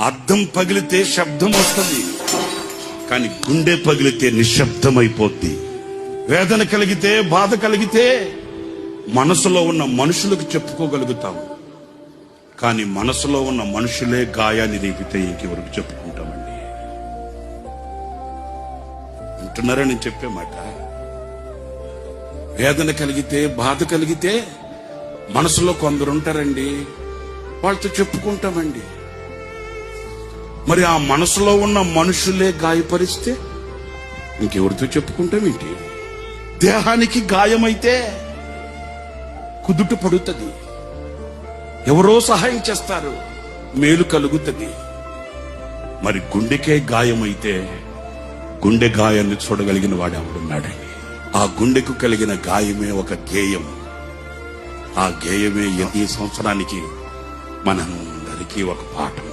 అద్దం పగిలితే శబ్దం వస్తుంది, కానీ గుండె పగిలితే నిశ్శబ్దం అయిపోద్ది. వేదన కలిగితే, బాధ కలిగితే మనసులో ఉన్న మనుషులకు చెప్పుకోగలుగుతాం, కానీ మనసులో ఉన్న మనుషులే గాయాన్ని రేపితే ఇంకెవరికి చెప్పుకుంటామండి? అంటున్నారా నేను చెప్పే మాట? వేదన కలిగితే, బాధ కలిగితే మనసులో కొందరు ఉంటారండి, వాళ్ళతో చెప్పుకుంటామండి. మరి ఆ మనసులో ఉన్న మనుషులే గాయపరిస్తే ఇంకెవరితో చెప్పుకుంటామేంటి? దేహానికి గాయమైతే కుదుట పడుతుంది, ఎవరో సహాయం చేస్తారు, మేలు కలుగుతుంది. మరి గుండెకే గాయమైతే గుండె గాయాన్ని చూడగలిగిన వాడు ఎవడున్నాడండి? ఆ గుండెకు కలిగిన గాయమే ఒక గేయం. ఆ గేయమే ఈ సంవత్సరానికి మనందరికీ ఒక పాఠం.